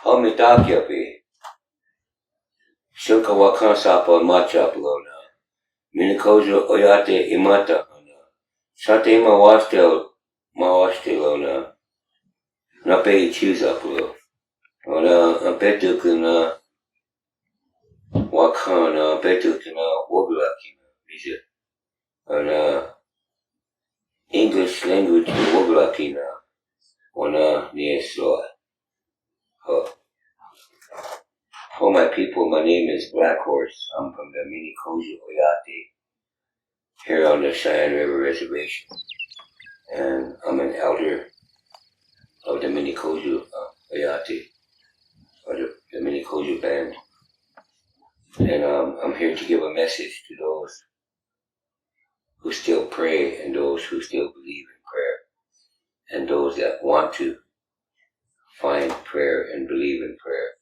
Omidakyapi, Shunka Wakansapa Machapalona, Minikojo Oyate Imata, Sate Mawastelona, Nape Chuzapulo, Ona Abetukuna Wakana, Betukuna Woglakina, Visa, Ona English language Woglakina, Ona Niesloa. For my people, my name is Black Horse. I'm from the Minikojo Oyate, here on the Cheyenne River Reservation. And I'm an elder of the Minikojo Oyate, or the Minikojo band. And I'm here to give a message to those who still pray and those who still believe in prayer and those that want to find prayer and believe in prayer.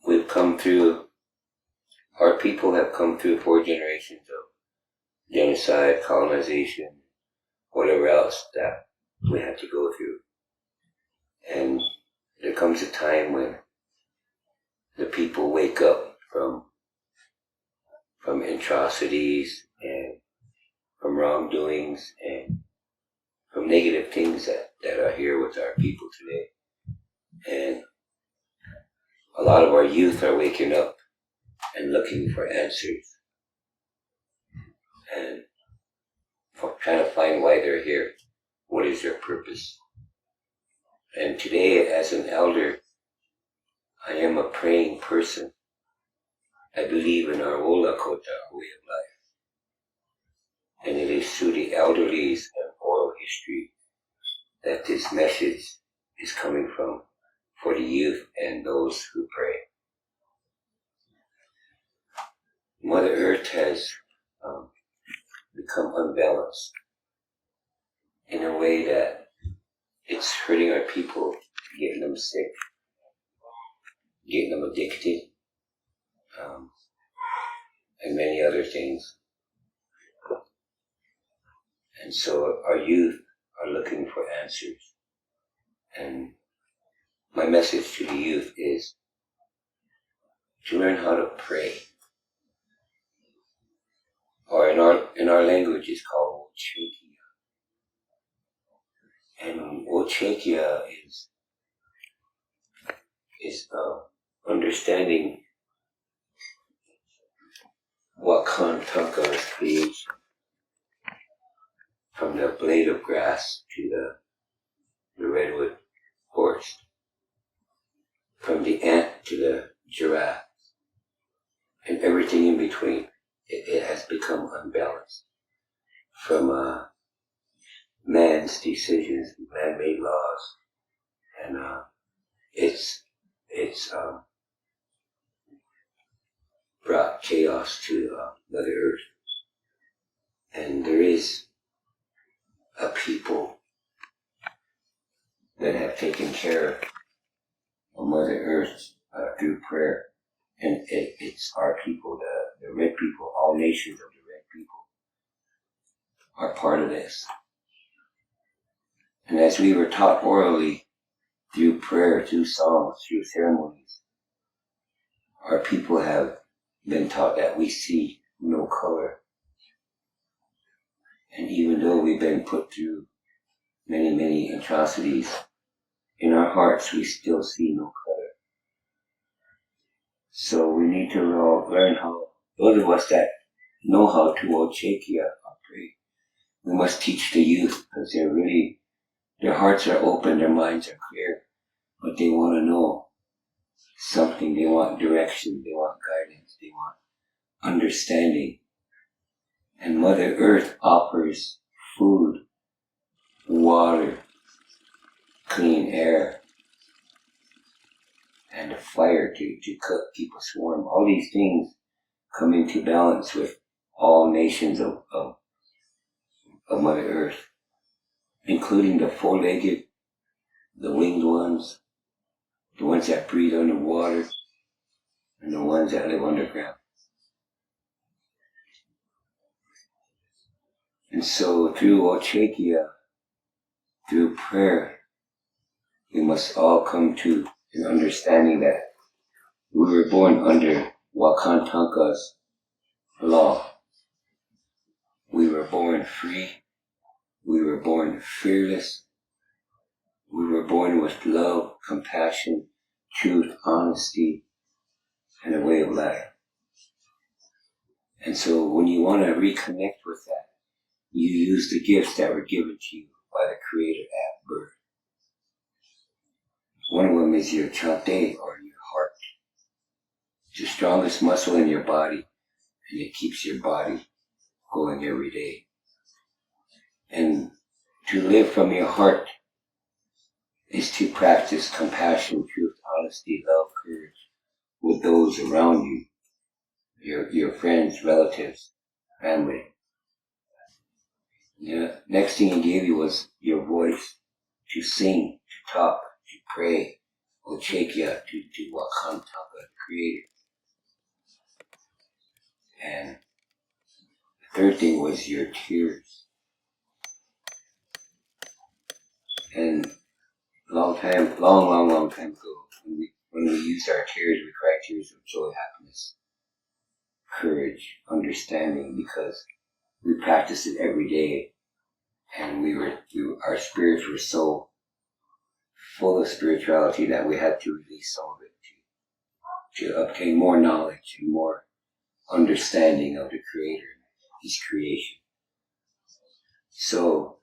We've come through, our people have come through 4 generations of genocide, colonization, whatever else that we had to go through. And there comes a time when the people wake up from atrocities and from wrongdoings and from negative things that are here with our people today. And a lot of our youth are waking up and looking for answers and trying to find why they're here. What is their purpose? And today, as an elder, I am a praying person. I believe in our Ola Kota, our way of life. And it is through the elderlies and oral history that this message is coming from for the youth and those who pray. Mother Earth has become unbalanced in a way that it's hurting our people, getting them sick, getting them addicted, and many other things. And so our youth are looking for answers. And my message to the youth is to learn how to pray. Or in our language it's called Ochekia. And Ochekia is understanding Wakan Tanka's creation. From the blade of grass to the redwood forest. From the ant to the giraffe. And everything in between. It has become unbalanced. From man's decisions, man-made laws, and it's brought chaos to Mother Earth. And there is a people that have taken care of Mother Earth through prayer. And it's our people, the red people, all nations of the red people are part of this. And as we were taught orally, through prayer, through songs, through ceremonies, our people have been taught that we see no color. And even though we've been put through many, many atrocities, in our hearts we still see no color. So we need to learn how, those of us that know how to Ochekia or pray, we must teach the youth, because their hearts are open, their minds are clear, but they want to know something, they want direction, they want guidance, they want understanding. And Mother Earth offers food, water, clean air, and a fire to cook, keep us warm. All these things come into balance with all nations of Mother Earth, including the four-legged, the winged ones, the ones that breathe underwater, and the ones that live underground. And so through Ochekia, through prayer, we must all come to an understanding that we were born under Wakantanka's law. We were born free. We were born fearless. We were born with love, compassion, truth, honesty, and a way of life. And so when you want to reconnect with that, you use the gifts that were given to you by the Creator at birth. One of them is your chante, or your heart. It's the strongest muscle in your body, and it keeps your body going every day. And to live from your heart is to practice compassion, truth, honesty, love, courage with those around you, your friends, relatives, family. The next thing he gave you was your voice, to sing, to talk, to pray, Ochekia, to Wakantaka, the Creator. And the third thing was your tears. And long time ago, when we used our tears, we cried tears of joy, happiness, courage, understanding, because we practiced it every day, and our spirits were so full of spirituality that we had to release some of it to obtain more knowledge and more understanding of the Creator and His creation. So,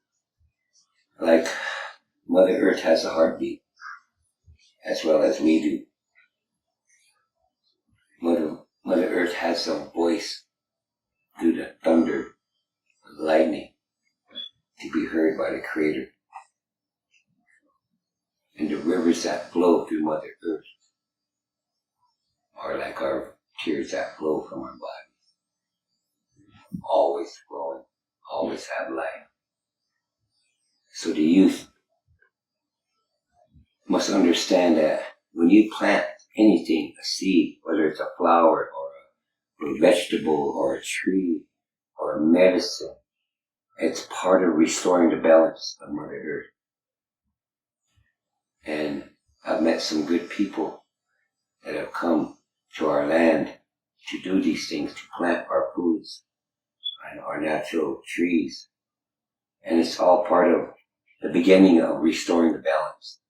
like Mother Earth has a heartbeat, as well as we do. Mother Earth has a voice through the thunder, the lightning, to be heard by the Creator. And the rivers that flow through Mother Earth are like our tears that flow from our bodies. Always flowing, always have life. So the youth must understand that when you plant anything, a seed, whether it's a flower or a vegetable or a tree or a medicine, it's part of restoring the balance of Mother Earth. And I've met some good people that have come to our land to do these things, to plant our foods and our natural trees. And it's all part of the beginning of restoring the balance.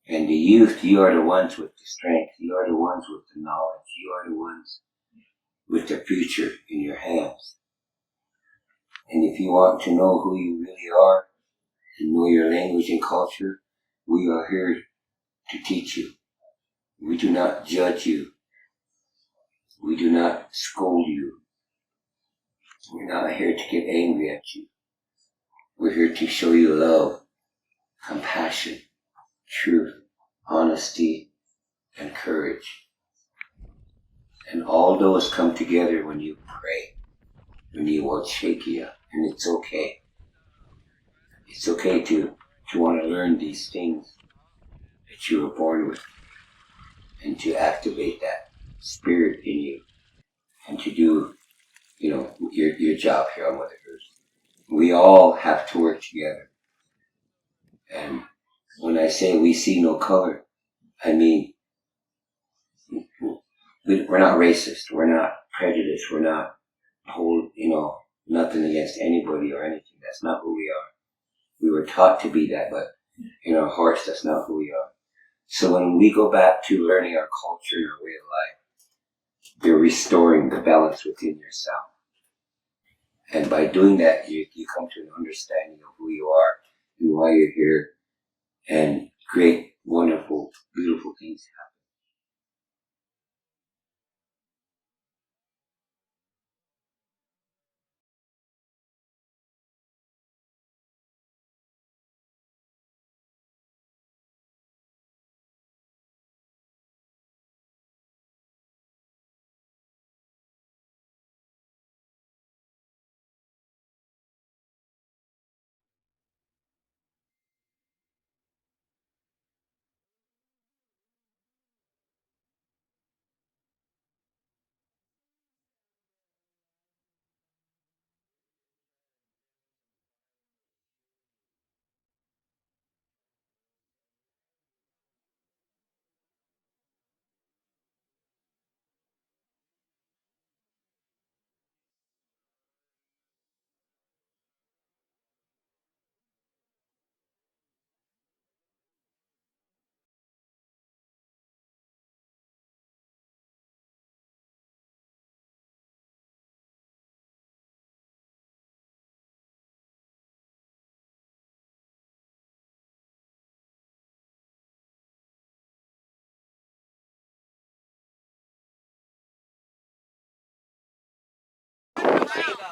And the youth, you are the ones with the strength, you are the ones with the knowledge, you are the ones with the future in your hands. And if you want to know who you really are, to know your language and culture, we are here to teach you. We do not judge you. We do not scold you. We're not here to get angry at you. We're here to show you love, compassion, truth, honesty, and courage. And all those come together when you pray, when you watch Shakia, and it's okay. It's okay to want to learn these things that you were born with, and to activate that spirit in you, and to do, your job here on Mother Earth. We all have to work together. And when I say we see no color, I mean, we're not racist, we're not prejudiced, we're not nothing against anybody or anything. That's not who we are. We were taught to be that, but in our hearts, that's not who we are. So when we go back to learning our culture and our way of life, you're restoring the balance within yourself. And by doing that, you come to an understanding of who you are and why you're here, and great, wonderful, beautiful things happen.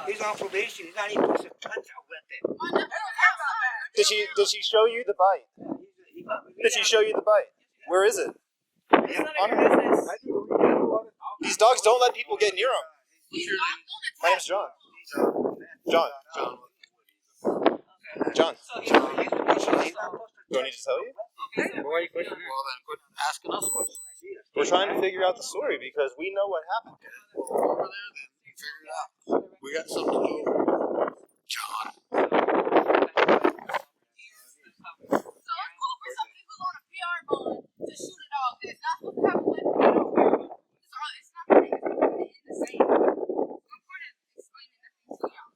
He's on probation. He's not even supposed to touch a weapon. Did she show you the bite? Did she show you the bite? Where is it? These dogs don't let people get near them. My name's John. John. John. Do I need to tell you? Why are you questioning? Well, then quit asking us questions. We're trying to figure out the story because we know what happened. Over there, then you figure it out. We got something to do. John. So it's cool for somebody who's on a PR bond to shoot a dog that's not supposed to have a weapon. It's not going to end the same. I'm going to explain it to y'all.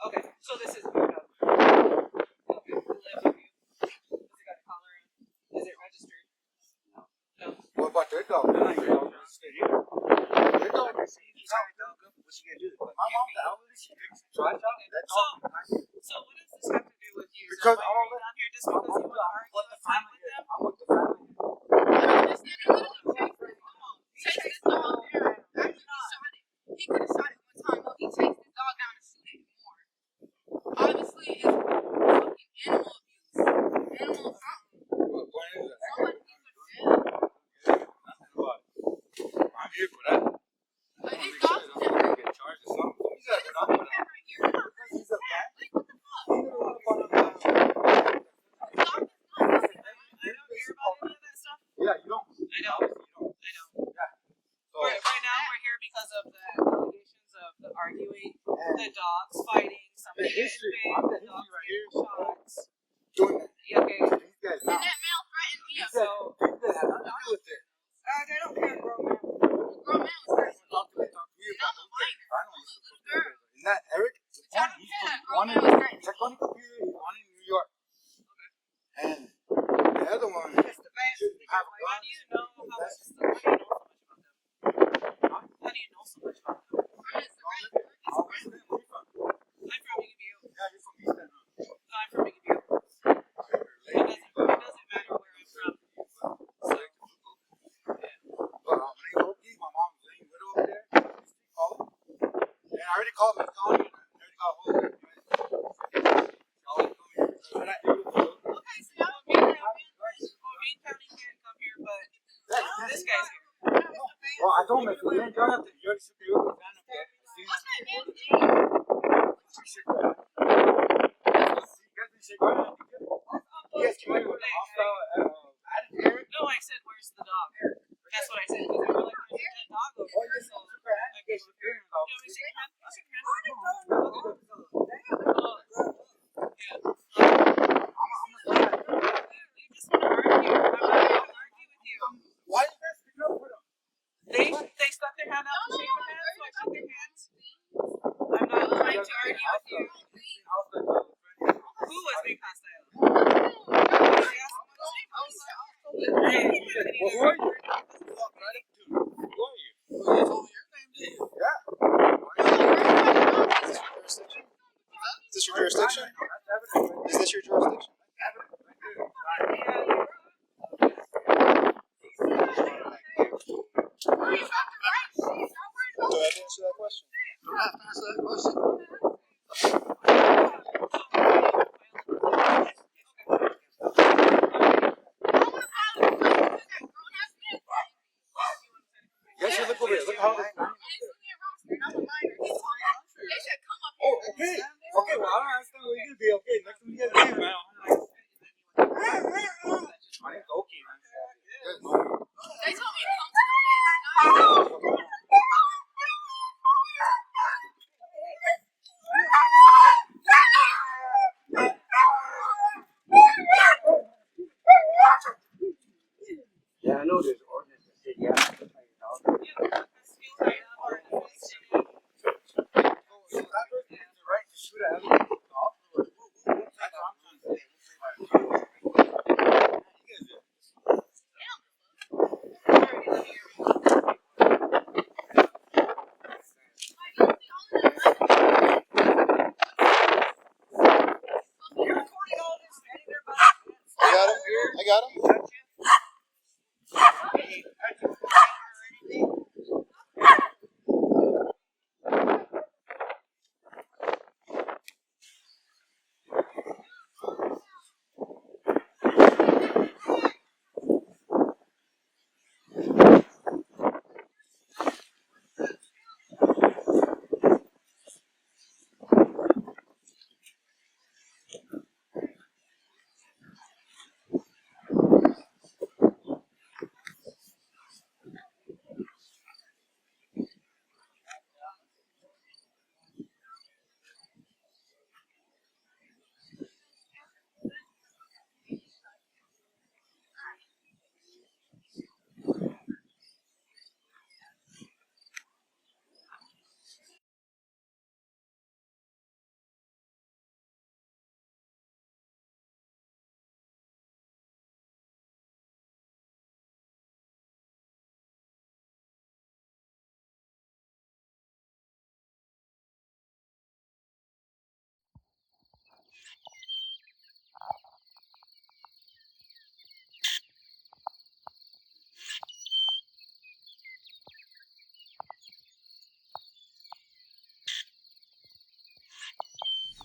Okay, so this is your dog. Okay, who lives with you? Has it got a collar on? Is it registered? No. What about their dog? Their dog registered here. Their dog registered. What's she gonna do? My mom's out. She takes the trash out. That's all. So what does this have to do with you? Because so why are you down here just because you want to argue and fight with them? I'm with the family. Chase this dog down. After he shot it. He could have shot it one time. No, he chased this dog down and shoot it more. Obviously, it's fucking animal abuse. Animal something. What is it? Somebody needs to jail. I'm here for that. But these dogs are different. Get charged or something. He's a He's a cat right here. He's a cat. Like, what the fuck? He's a cat. This dog is not I don't hear about any of that stuff. Yeah, you don't. I know. Yeah. So, Right now we're here because of the allegations of the arguing, the dogs fighting, somebody the getting history. bit, I'm the the dogs history right here. shots. Doing that. Yeah, okay. These guys And now. that male threatened me. These guys have nothing to do with it. They don't care, grown man. A grown man was threatening me. Talk to me about And I'm a minor. I I'm a little girl. Isn't that Eric? I don't care. A grown One man in was threatening check me. on the computer. He's one in New York. And the other one It's the best. shouldn't have a How gun. do you know how much? That's- How do you know so much about them? I'm just right. Oh, where's the name? Where you from? I'm from Iggy Yeah, you're from East End. I'm from Iggy It doesn't matter where I'm from. So, But when they go eat, my mom's laying widow over there. Call him. And I already called Miss Connie. I already got hold of her. Bean County can't come here, but this guy's here. Well, I told him if you didn't join up, you already said they were going to No, I said, where's the dog? That's what I said. Because they were like, there's a dead dog over here. So I guess you want me to shake your hand? I'll shake your hand. Yeah. You just want to argue. I'm not going to argue with you. why you guys pick up with them? They stuck their hand out to shake my hand, so I shook their hands. I'm not trying to argue with you. Who was being hostile? Is this your jurisdiction? Is this your jurisdiction? Do I have to answer that question? Yes, you look over here. Look how this. Okay, well, I don't understand what you do. Okay, next time you get a name, man. My name's Oki, man. They told me to come to Yeah, I know there's ordinance that said you have to pay your dog. Right to shoot at him. I got him.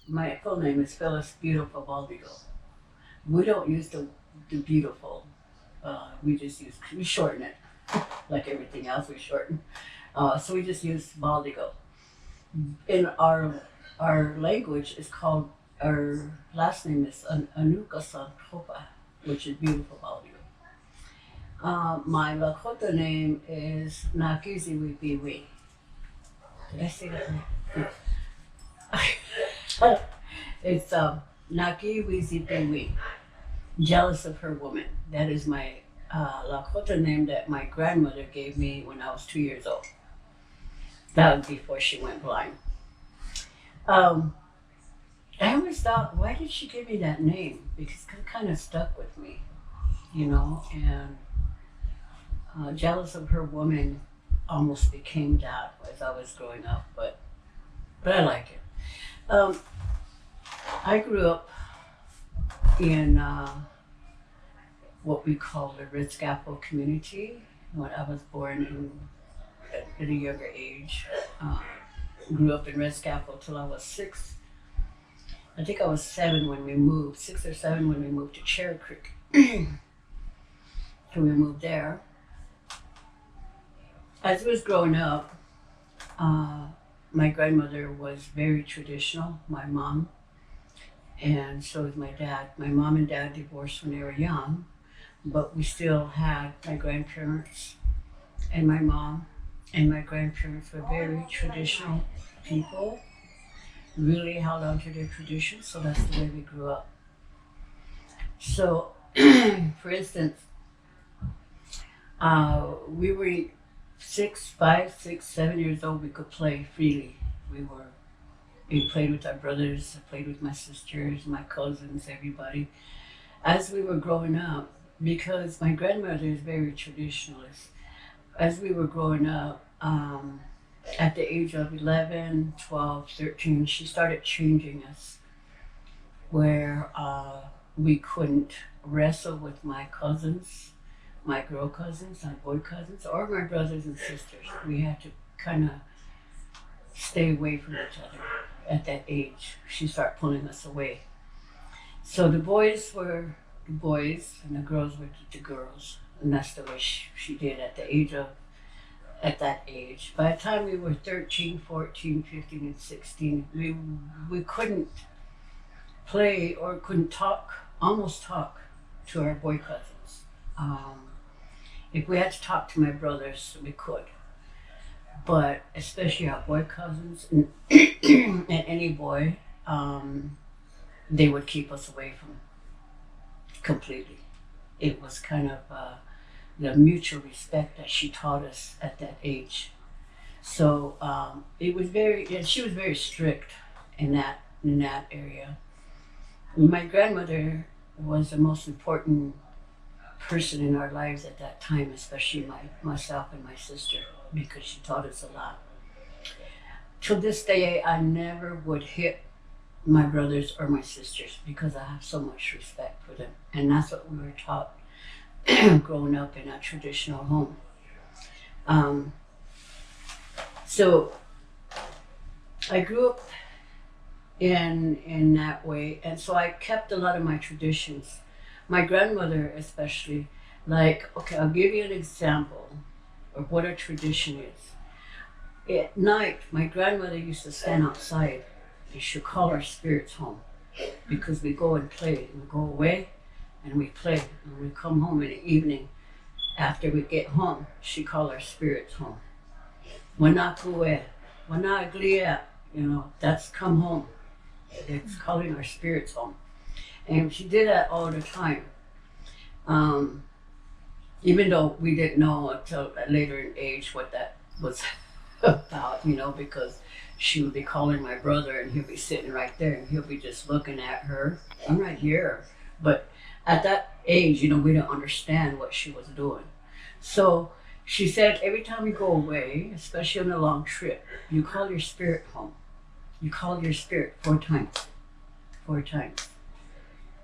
My full name is Phyllis Beautiful Baldigo. We don't use the beautiful. We just we shorten it. Like everything else, we shorten. So we just use Baldigo. In our language, it's called, our last name is Anuka Santopa, which is Beautiful Baldigo. My Lakota name is Nakizi Wipiwi. Did I say that right? It's Naki Wizipiwi, jealous of her woman. That is my Lakota name that my grandmother gave me when I was 2 years old. That was before she went blind. I always thought, why did she give me that name? Because it kind of stuck with me, you know, and jealous of her woman almost became that as I was growing up, but I like it. I grew up in what we call the Red Scaffold community. When I was born at a younger age, grew up in Red Scaffold till I was 6. I think I was 7 when we moved, 6 or 7 when we moved to Cherry Creek. So we moved there. As I was growing up, my grandmother was very traditional, my mom, and so was my dad. My mom and dad divorced when they were young, but we still had my grandparents and my mom, and my grandparents were very traditional people, really held on to their traditions, so that's the way we grew up. So, for instance, we were 5, 6, 7 years old. We could play freely. We played with our brothers. I played with my sisters, my cousins, everybody. As we were growing up, because my grandmother is very traditionalist. As we were growing up, at the age of 11, 12, 13, she started changing us, where we couldn't wrestle with my cousins, my girl cousins, my boy cousins, or my brothers and sisters. We had to kind of stay away from each other at that age. She started pulling us away. So the boys were the boys and the girls were the girls. And that's the way she did at that age. By the time we were 13, 14, 15, and 16, we couldn't play or couldn't almost talk to our boy cousins. If we had to talk to my brothers, we could. But especially our boy cousins and, and any boy, they would keep us away from completely. It was kind of the mutual respect that she taught us at that age. So it was and she was very strict in that area. My grandmother was the most important person in our lives at that time, especially myself and my sister, because she taught us a lot. To this day, I never would hit my brothers or my sisters because I have so much respect for them. And that's what we were taught growing up in a traditional home. So I grew up in that way, and so I kept a lot of my traditions. My grandmother especially, okay, I'll give you an example of what a tradition is. At night, my grandmother used to stand outside and she'd call our spirits home, because we go and play, we go away and we play, and we come home in the evening. After we get home, she called our spirits home. Wanakue, wanaglia, that's come home. It's calling our spirits home. And she did that all the time. Even though we didn't know until later in age what that was about, because she would be calling my brother and he'll be sitting right there and he'll be just looking at her. I'm right here. But at that age, we didn't understand what she was doing. So she said, every time you go away, especially on a long trip, you call your spirit home. You call your spirit 4 times. 4 times.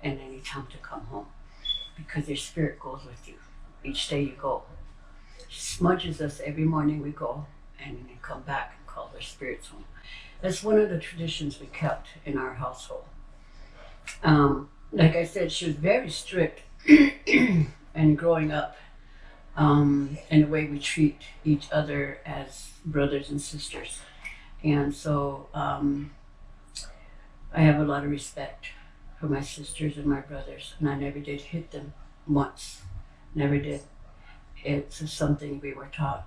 And then you tell them to come home, because your spirit goes with you each day you go. She smudges us every morning we go, and then come back and call their spirits home. That's one of the traditions we kept in our household. Like I said, she was very strict and growing up, and the way we treat each other as brothers and sisters. And so I have a lot of respect for my sisters and my brothers, and I never did hit them once. Never did. It's just something we were taught.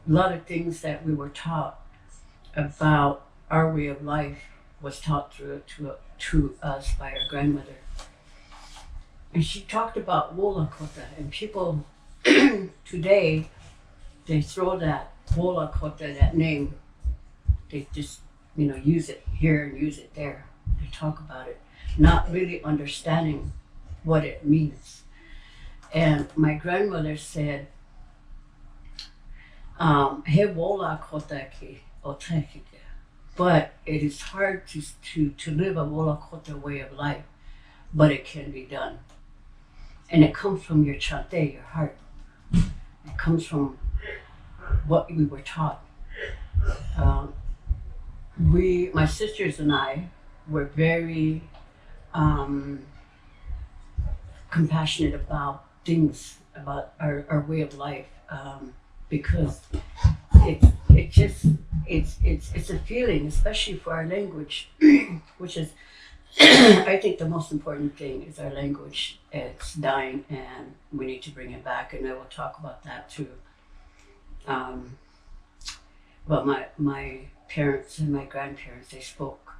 A lot of things that we were taught about our way of life was taught to us by our grandmother. And she talked about wola kota, and people today, they throw that wola kota, that name, they just use it here and use it there. They talk about it, not really understanding what it means. And my grandmother said, he wola kota ki otekite. But it is hard to live a wola kota way of life, but it can be done. And it comes from your chante, your heart. It comes from what we were taught. My sisters and I, were very compassionate about things, about our way of life, because it's a feeling, especially for our language, which is I think the most important thing is our language. It's dying, and we need to bring it back. And I will talk about that too. But my parents and my grandparents, they spoke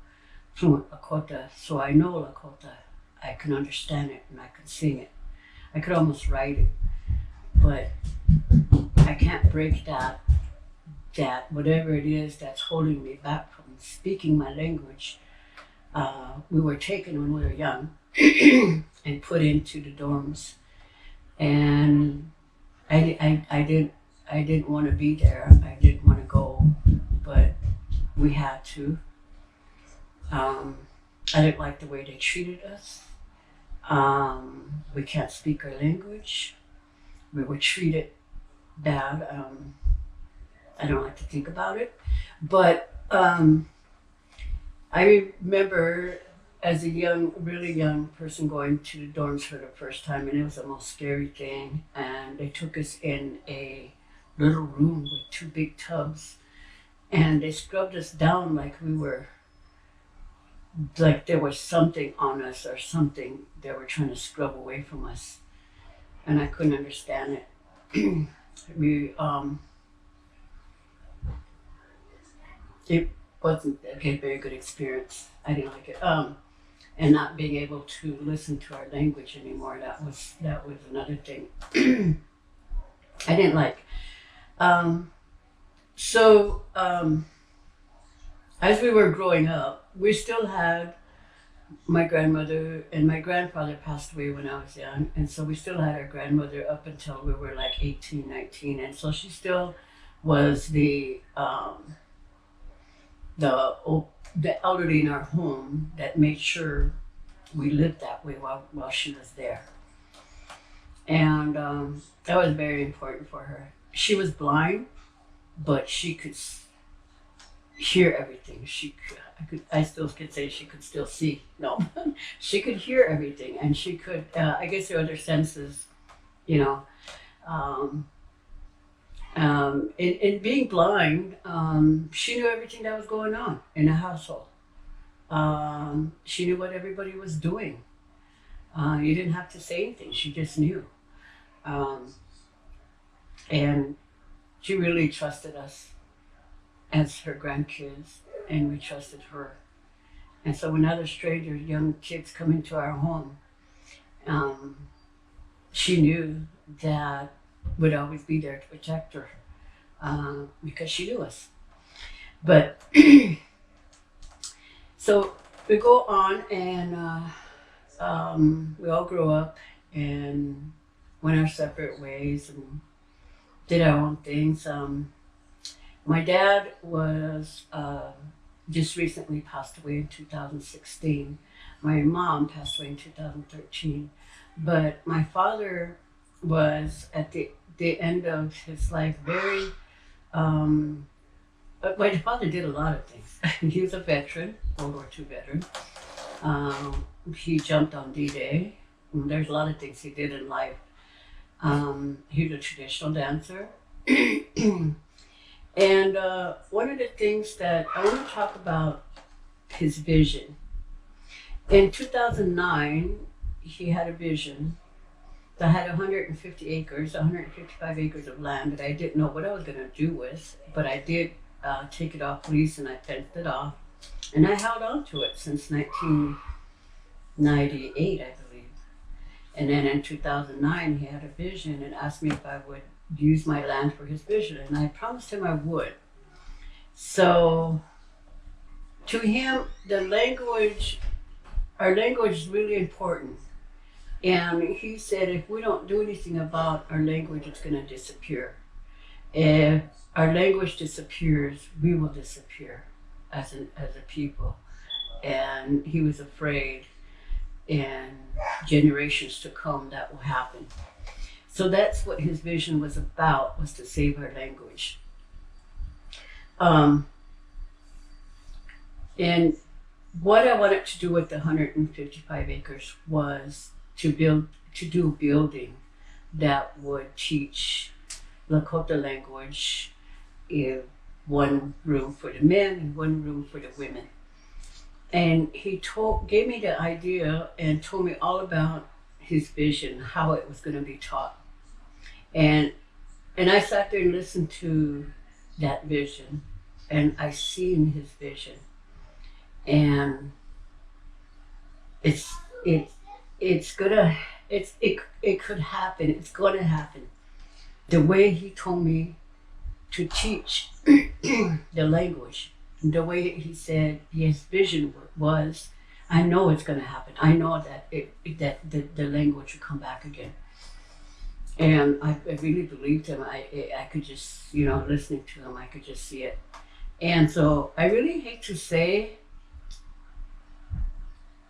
fluent Lakota, so I know Lakota. I can understand it and I can sing it. I could almost write it, but I can't break that whatever it is that's holding me back from speaking my language. We were taken when we were young and put into the dorms, and I didn't want to be there. I didn't want to go, but we had to. I didn't like the way they treated us. We can't speak our language. We were treated bad. I don't like to think about it, but I remember as a really young person going to the dorms for the first time, and it was the most scary thing. And they took us in a little room with 2 big tubs, and they scrubbed us down like there was something on us or something they were trying to scrub away from us, and I couldn't understand it. It wasn't a very good experience. I didn't like it. And not being able to listen to our language anymore, that was another thing I didn't like. As we were growing up, we still had my grandmother, and my grandfather passed away when I was young, and so we still had our grandmother up until we were like 18, 19, and so she still was the elderly in our home that made sure we lived that way while she was there. And that was very important for her. She was blind, but she could hear everything. I still could say she could still see. No, she could hear everything, and she could, I guess her other senses, in being blind, she knew everything that was going on in the household. She knew what everybody was doing. You didn't have to say anything. She just knew. And she really trusted us as her grandkids, and we trusted her. And so when other strangers, young kids come into our home, she knew that would always be there to protect her, because she knew us. But so we go on, and we all grew up and went our separate ways and did our own things. My dad was just recently passed away in 2016. My mom passed away in 2013. But my father was at the end of his life very, my father did a lot of things. He was a veteran, World War II veteran. He jumped on D-Day. There's a lot of things he did in life. He was a traditional dancer. And one of the things that I want to talk about, his vision. In 2009, he had a vision that had 155 acres of land that I didn't know what I was going to do with, but I did take it off lease, and I fenced it off. And I held on to it since 1998, I believe. And then in 2009, he had a vision and asked me if I would use my land for his vision, and I promised him I would. So to him, our language is really important. And he said, if we don't do anything about our language, it's going to disappear. If our language disappears, we will disappear as a people. And he was afraid in generations to come that will happen. So that's what his vision was about, was to save our language. And what I wanted to do with the 155 acres was to do building that would teach Lakota language in one room for the men and one room for the women. And he gave me the idea and told me all about his vision, how it was going to be taught. And I sat there and listened to that vision, and I seen his vision. And it could happen. It's gonna happen. The way he told me to teach the language, the way he said his vision was, I know it's gonna happen. I know that the language will come back again. And I really believed him. I could just, listening to him, I could just see it. And so I really hate to say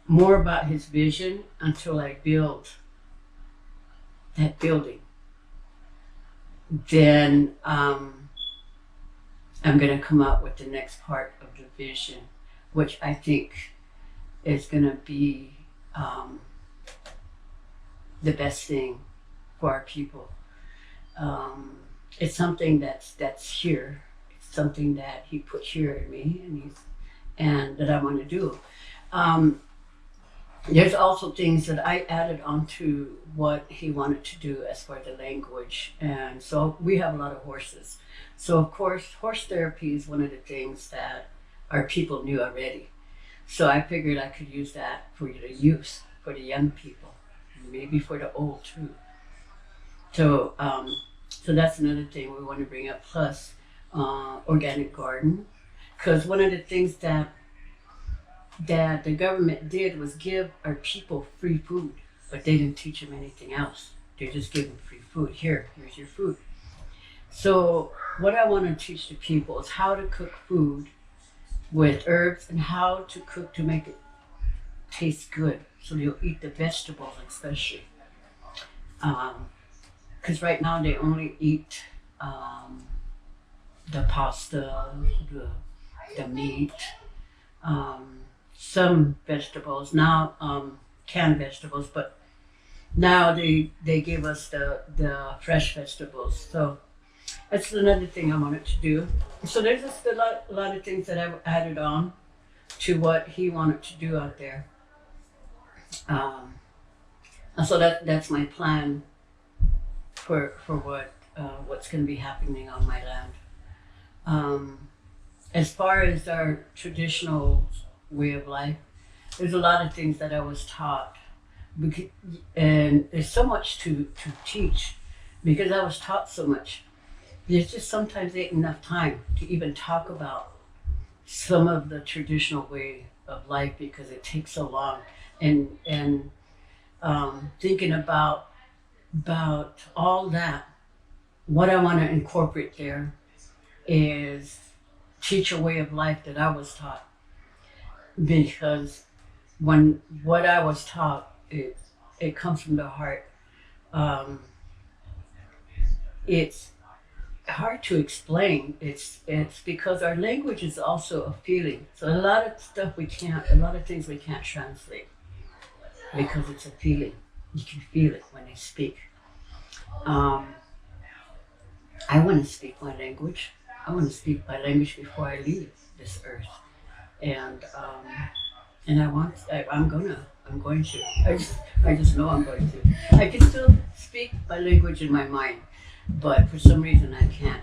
more about his vision until I build that building. Then I'm going to come out with the next part of the vision, which I think is going to be the best thing for our people. It's something that's here. It's something that he put here in me, and that I want to do. There's also things that I added onto what he wanted to do as far as the language. And so we have a lot of horses. So of course, horse therapy is one of the things that our people knew already. So I figured I could use that for the youth, for the young people, maybe for the old too. So that's another thing we want to bring up. Plus organic garden, because one of the things that the government did was give our people free food, but they didn't teach them anything else. They just give them free food. Here's your food. So what I want to teach the people is how to cook food with herbs and how to cook to make it taste good. So you'll eat the vegetables especially. Because right now they only eat the pasta, the meat, some vegetables, now canned vegetables, but now they give us the fresh vegetables. So that's another thing I wanted to do. So there's just a lot of things that I've added on to what he wanted to do out there. And so that's my plan for what's going to be happening on my land. As far as our traditional way of life, there's a lot of things that I was taught, and there's so much to teach because I was taught so much. There's just sometimes ain't enough time to even talk about some of the traditional way of life because it takes so long. And thinking about all that, what I want to incorporate there is teach a way of life that I was taught. Because when what I was taught, it comes from the heart. It's hard to explain. It's because our language is also a feeling. So a lot of things we can't translate because it's a feeling. You can feel it when they speak. I want to speak my language. I want to speak my language before I leave this earth. And I'm going to. I just know I'm going to. I can still speak my language in my mind, but for some reason I can't.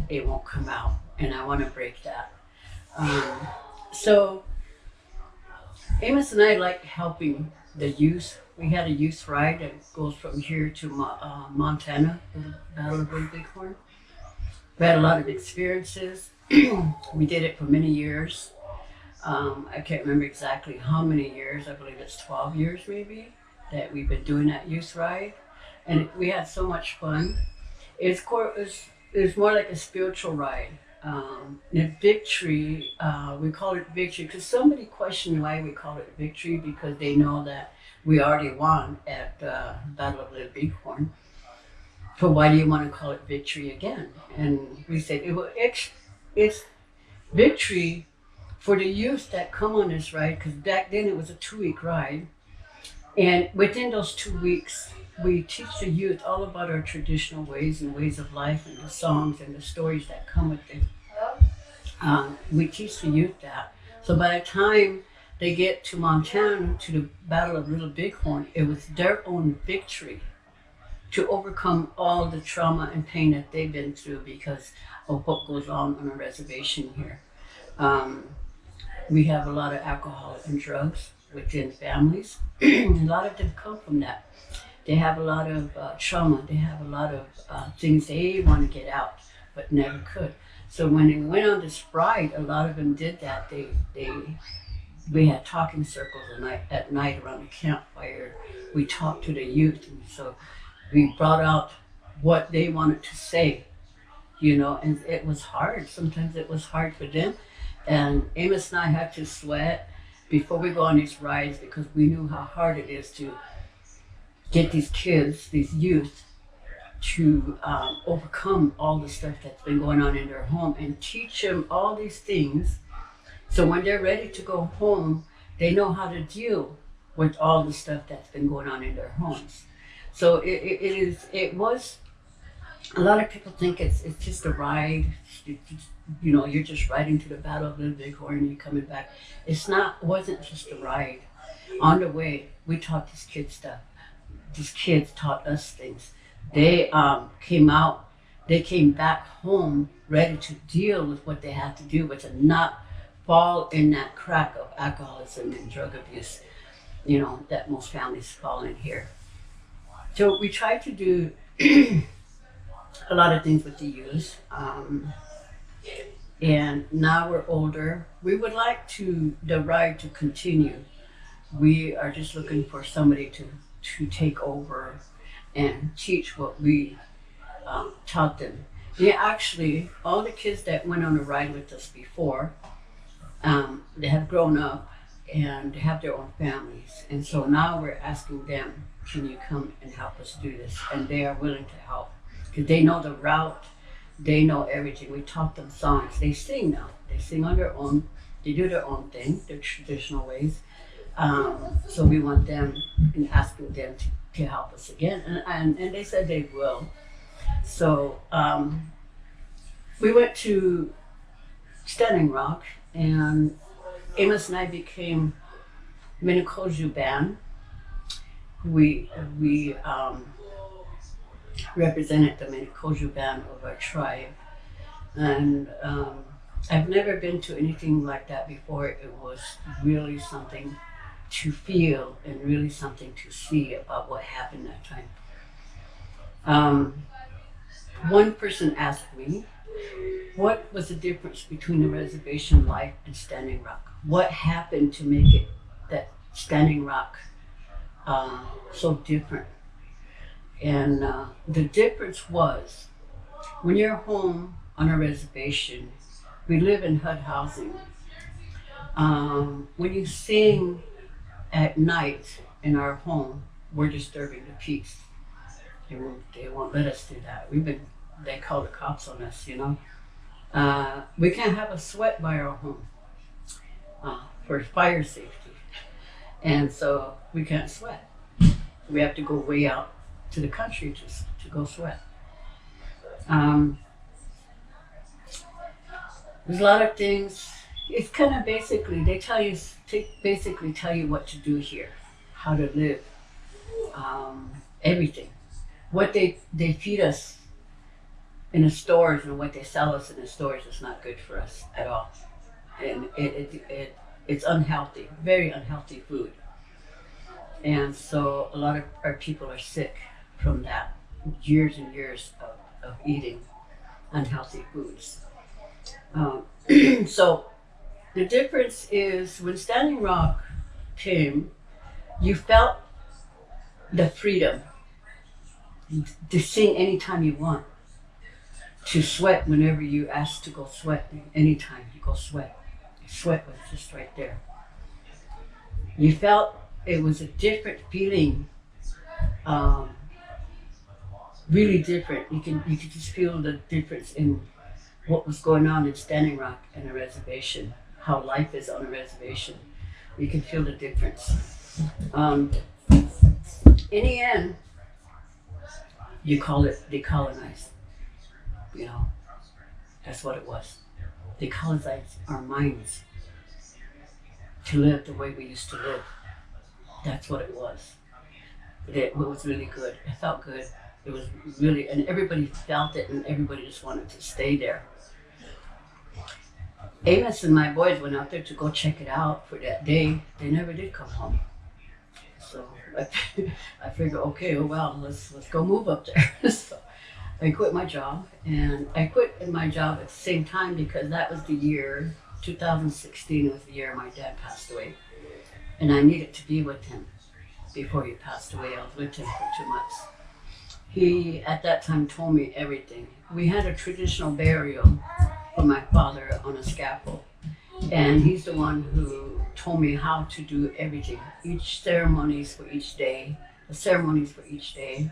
It won't come out, and I want to break that. So Amos and I like helping the youth. We had a youth ride that goes from here to Montana, the Battle of Little Bighorn. We had a lot of experiences. We did it for many years. I can't remember exactly how many years. I believe it's 12 years maybe that we've been doing that youth ride. And we had so much fun. It's more like a spiritual ride. And victory, we call it victory because somebody questioned why we call it victory because they know that we already won at the Battle of Little Bighorn. So why do you want to call it victory again? And we said it's victory for the youth that come on this ride, because back then it was a 2-week ride, and within those 2 weeks, we teach the youth all about our traditional ways and ways of life and the songs and the stories that come with it. We teach the youth that. So by the time they get to Montana, to the Battle of Little Bighorn, it was their own victory to overcome all the trauma and pain that they've been through because of what goes on a reservation here. We have a lot of alcohol and drugs within families. A lot of them come from that. They have a lot of trauma. They have a lot of things they want to get out, but never could. So when they went on this ride, a lot of them did that. We had talking circles at night around the campfire. We talked to the youth, and so we brought out what they wanted to say, and it was hard. Sometimes it was hard for them. And Amos and I had to sweat before we go on these rides because we knew how hard it is to get these kids, these youth, to overcome all the stuff that's been going on in their home and teach them all these things. So when they're ready to go home, they know how to deal with all the stuff that's been going on in their homes. So it was, a lot of people think it's just a ride. You're just riding to the Battle of Little Bighorn and you're coming back. It wasn't just a ride. On the way, we taught these kids stuff. These kids taught us things. They came back home ready to deal with what they had to do, but to not fall in that crack of alcoholism and drug abuse, that most families fall in here. So we try to do a lot of things with the youth. And now we're older. We would like the ride to continue. We are just looking for somebody to take over and teach what we taught them. Yeah, actually, all the kids that went on a ride with us before, they have grown up and they have their own families. And so now we're asking them, can you come and help us do this? And they are willing to help because they know the route, they know everything. We taught them songs. They sing now. They sing on their own. They do their own thing, their traditional ways. So we want them and asking them to help us again. And they said they will. So we went to Standing Rock, and Amos and I became Minnekoju band. We represented the Minnekoju band of our tribe. And I've never been to anything like that before. It was really something to feel and really something to see about what happened that time. One person asked me, what was the difference between the reservation life and Standing Rock? What happened to make it that Standing Rock so different? And the difference was, when you're home on a reservation, we live in HUD housing. When you sing at night in our home, we're disturbing the peace. They won't let us do that. They call the cops on us, We can't have a sweat by our home for fire safety. And so we can't sweat. We have to go way out to the country to go sweat. There's a lot of things. It's kind of basically, they tell you what to do here, how to live, everything. What they feed us in the stores and what they sell us in the stores is not good for us at all. And it's unhealthy, very unhealthy food. And so a lot of our people are sick from that, years and years of eating unhealthy foods. So the difference is when Standing Rock came, you felt the freedom to sing anytime you want, to sweat whenever you asked to go sweat, anytime you go sweat. Sweat was just right there. You felt it was a different feeling, really different. You could just feel the difference in what was going on in Standing Rock and a reservation. how life is on a reservation. You can feel the difference. In the end, you call it decolonize. You know, that's what it was. Decolonize our minds to live the way we used to live. That's what it was. It was really good. It felt good. It was really, and everybody felt it, and everybody just wanted to stay there. Amos and my boys went out there to go check it out for that day. They never did come home. So I figured, okay, oh well, let's go move up there. So I quit my job, and I quit my job at the same time because that was the year, 2016 was the year my dad passed away, and I needed to be with him before he passed away. I was with him for 2 months. He, at that time, told me everything. We had a traditional burial for my father on a scaffold, and he's the one who told me how to do everything. Each ceremonies for each day, the ceremonies for each day,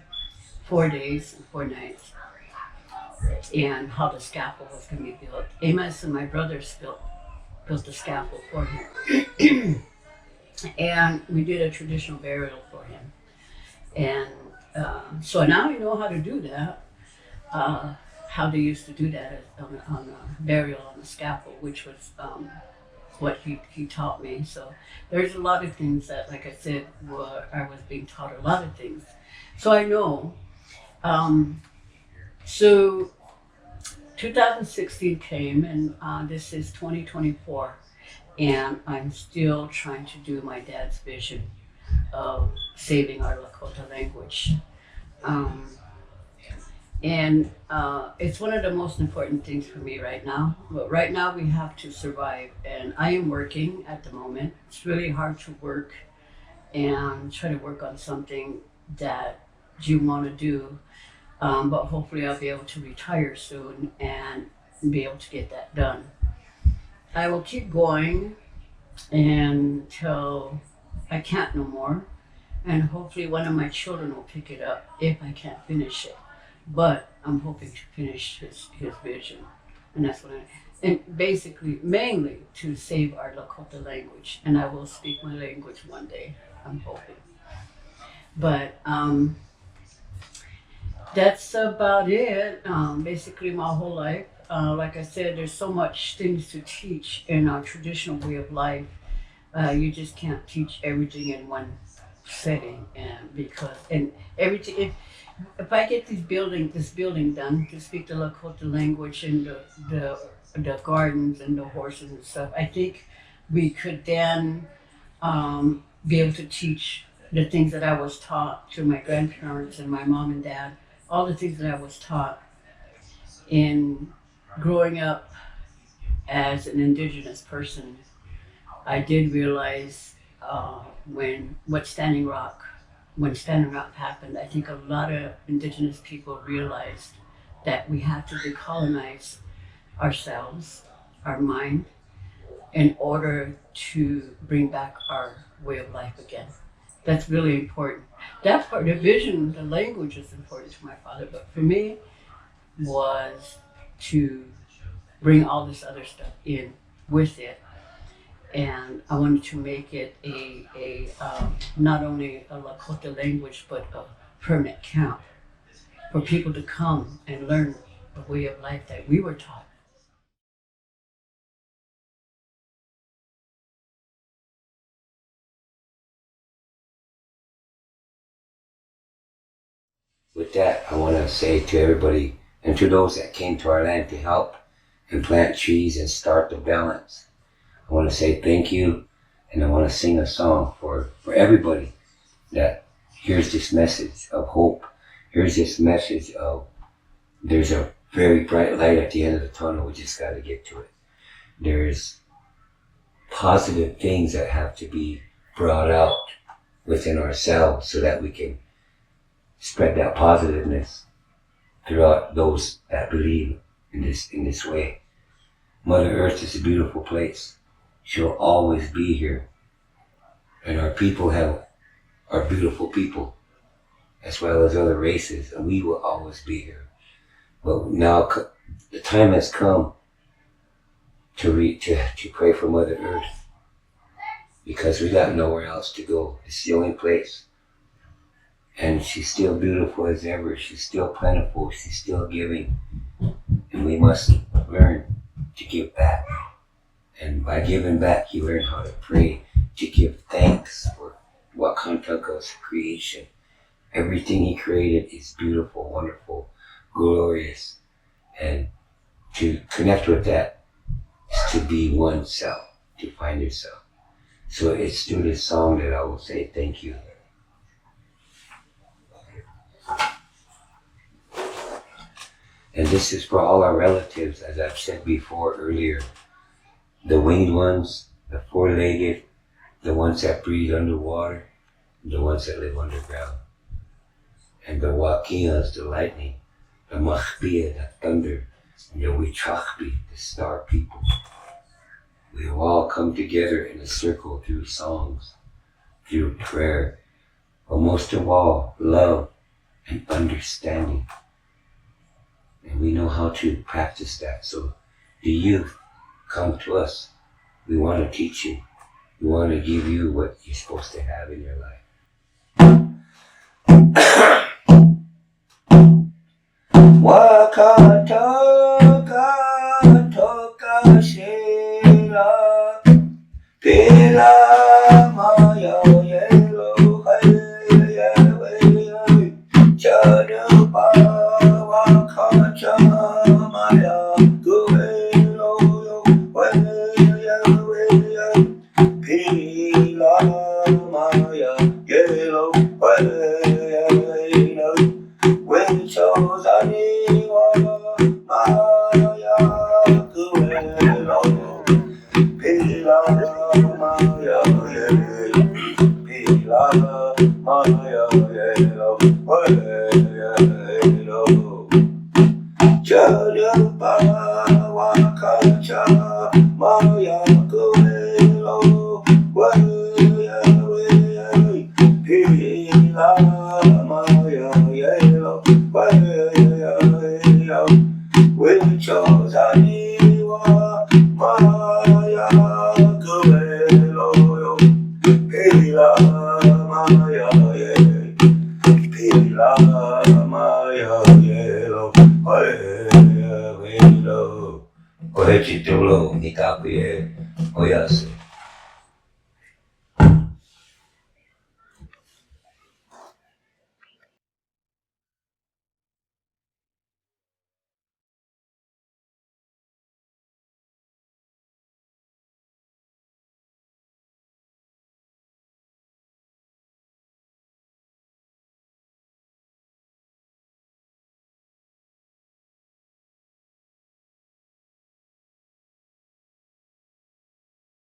4 days and 4 nights, and how the scaffold was going to be built. Amos and my brothers built the scaffold for him. And we did a traditional burial for him. And so now I know how to do that, how they used to do that on a burial on the scaffold, which was what he taught me. So there's a lot of things that, like I said, I was being taught a lot of things. So I know. So 2016 came, and this is 2024. And I'm still trying to do my dad's vision of saving our Lakota language. It's one of the most important things for me right now. But right now we have to survive, and I am working at the moment. It's really hard to work and try to work on something that you want to do. But hopefully I'll be able to retire soon and be able to get that done. I will keep going until I can't no more, and hopefully one of my children will pick it up if I can't finish it. But I'm hoping to finish his vision, and that's what and basically mainly to save our Lakota language, and I will speak my language one day, I'm hoping. But that's about it. Basically my whole life. Like I said, there's so much things to teach in our traditional way of life. You just can't teach everything in one setting, and everything. If I get this building done to speak the Lakota language and the gardens and the horses and stuff, I think we could then be able to teach the things that I was taught through my grandparents and my mom and dad. All the things that I was taught in growing up as an indigenous person. I did realize when Standing Rock happened, I think a lot of indigenous people realized that we had to decolonize ourselves, our mind, in order to bring back our way of life again. That's really important. That part, the vision, the language is important to my father, but for me was to bring all this other stuff in with it. And I wanted to make it a not only a Lakota language, but a permanent camp for people to come and learn the way of life that we were taught. With that, I want to say to everybody and to those that came to our land to help and plant trees and start the balance, I want to say thank you, and I want to sing a song for everybody that hears this message of hope, here's this message of there's a very bright light at the end of the tunnel, we just got to get to it. There's positive things that have to be brought out within ourselves so that we can spread that positiveness throughout those that believe in this way. Mother Earth is a beautiful place. She'll always be here. And our people are beautiful people, as well as other races, and we will always be here. But now the time has come to pray for Mother Earth, because we got nowhere else to go. It's the only place. And she's still beautiful as ever. She's still plentiful. She's still giving. And we must learn to give back. And by giving back, you learn how to pray, to give thanks for Wakantanka's creation. Everything he created is beautiful, wonderful, glorious. And to connect with that is to be oneself, to find yourself. So it's through this song that I will say thank you. And this is for all our relatives, as I've said before earlier. The winged ones, the four-legged, the ones that breathe underwater, the ones that live underground. And the wakias, the lightning, the machbia, the thunder, and the wichachbi, the star people. We have all come together in a circle through songs, through prayer, but most of all, love and understanding. And we know how to practice that. So the youth, come to us. We want to teach you. We want to give you what you're supposed to have in your life. Wakatoka shela pela maya yelo hey chanu pa wakacha maya guelo pela maya yelo when chose anyone, Maya Guelo, Pila Maya, Pila Maya, Jalupa Wakacha, Maya Guelo, Pila Maya, we chose Aniwa Maya Guelo Pila Maya Pila Maya Yelo Oye Chitolo Nikapi Oyase